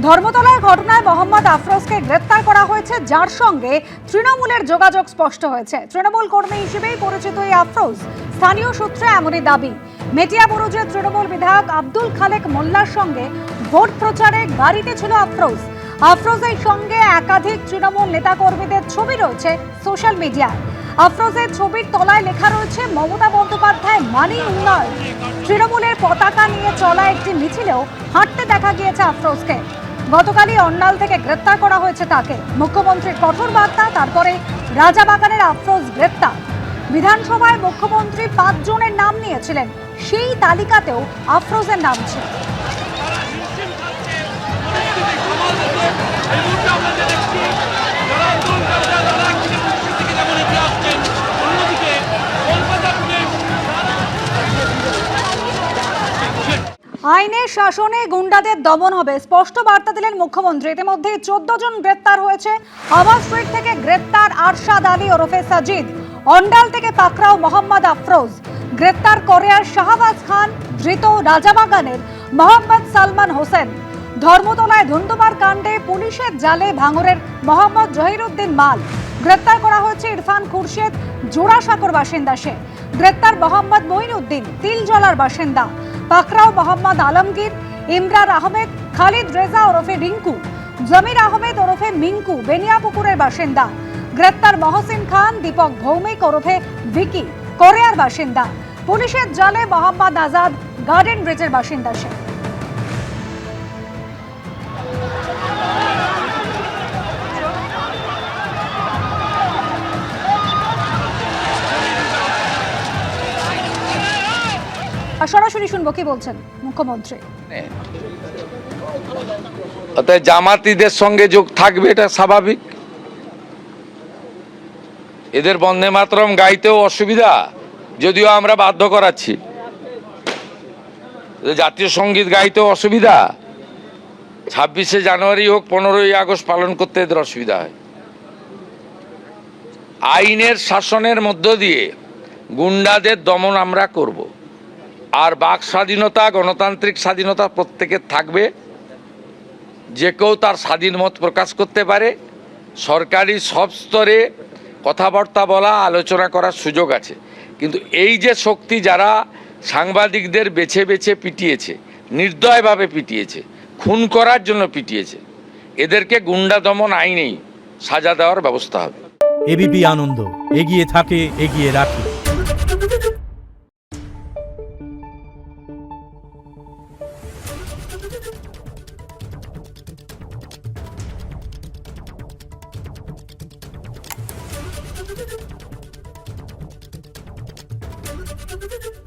ধর্মতলার ঘটনায় মোহাম্মদ আফরোজকে গ্রেপ্তার করা হয়েছে, যার সঙ্গে তৃণমূলের যোগাযোগ স্পষ্ট হয়েছে। তৃণমূল কর্মী হিসেবেই পরিচিত এই আফরোজ, স্থানীয় সূত্রে এমনই দাবি। মেটিয়াবুরুজের তৃণমূল বিধায়ক আব্দুল খালেক মোল্লার সঙ্গে ভোট প্রচারে গাড়িতে ছিল আফরোজ। আফরোজের সঙ্গে একাধিক তৃণমূল নেতাকর্মীদের ছবি রয়েছে সোশ্যাল মিডিয়ায়। আফরোজের ছবির তলায় লেখা রয়েছে মমতা বন্দ্যোপাধ্যায় মানি উন্নয়ন। তৃণমূলের পতাকা নিয়ে চলা একটি মিছিলেও হাঁটতে দেখা গিয়েছে আফরোজকে। গতকালই অন্ডাল থেকে গ্রেপ্তার করা হয়েছে তাকে। মুখ্যমন্ত্রীর কঠোর বার্তা, তারপরে রাজাবাগানের আফরোজ গ্রেপ্তার। বিধানসভায় মুখ্যমন্ত্রী 5 জনের নাম নিয়েছিলেন, সেই তালিকাতেও আফরোজের নাম ছিল। আইনের শাসনে গুন্ডাদের দমন হবে, স্পষ্ট বার্তা দিলেন মুখ্যমন্ত্রী। ইতিমধ্যে 14 জন গ্রেপ্তার হয়েছে। আবাস স্ট্রিট থেকে গ্রেপ্তার আরশাদ আলী ওরফে সাজিদ। অন্ডাল থেকে পাকড়াও মোহাম্মদ আফরোজ। গ্রেপ্তার কোরিয়ার শাহবাজ খান। ধৃত রাজাবাগানের মোহাম্মদ সালমান হোসেন। ধর্মতলায় ধুন্ধুমার কাণ্ডে পুলিশের জালে ভাঙরের মোহাম্মদ জহিরুদ্দিন মাল। গ্রেপ্তার করা হয়েছে ইরফান খুরশেদ, জোড়াসাঁকোর বাসিন্দা সে। গ্রেপ্তার মোহাম্মদ মঈনুদ্দিন, তিলজলার বাসিন্দা। পাকড়াও মোহাম্মদ আলমগীর, ইমরান আহমেদ, খালিদ রেজা ওরফে রিঙ্কু, জমির আহমেদ ওরফে মিঙ্কু, বেনিয়াপুকুরের বাসিন্দা। গ্রেপ্তার মহসিন খান, দীপক ভৌমিক ওরফে ভিকি, কোরিয়ার বাসিন্দা। পুলিশের জালে মোহাম্মদ আজাদ, গার্ডেন ব্রিজের বাসিন্দা সে। সরাসরি শুনবো কি বলছেন মুখ্যমন্ত্রী। অর্থাৎ জামাতিদের সঙ্গে যোগ থাকবে, এটা স্বাভাবিক। এদের বন্দে মাতরম গাইতেও অসুবিধা, যদিও আমরা বাধ্য করাচ্ছি। জাতীয় সঙ্গীত গাইতেও অসুবিধা। 26শে জানুয়ারি হোক 15ই আগস্ট পালন করতে এদের অসুবিধা হয়। আইনের শাসনের মধ্য দিয়ে গুন্ডাদের দমন আমরা করব। আর বাক স্বাধীনতা, গণতান্ত্রিক স্বাধীনতা প্রত্যেকের থাকবে। যে কেউ তার স্বাধীন মত প্রকাশ করতে পারে। সরকারি সব স্তরে কথাবার্তা বলা, আলোচনা করার সুযোগ আছে। কিন্তু এই যে শক্তি যারা সাংবাদিকদের বেছে বেছে পিটিয়েছে, নির্দয়ভাবে পিটিয়েছে, খুন করার জন্য পিটিয়েছে, এদেরকে গুন্ডা দমন আইনেই সাজা দেওয়ার ব্যবস্থা হবে। এবিপি আনন্দ, এগিয়ে থাকে, এগিয়ে রাখে। Thank you.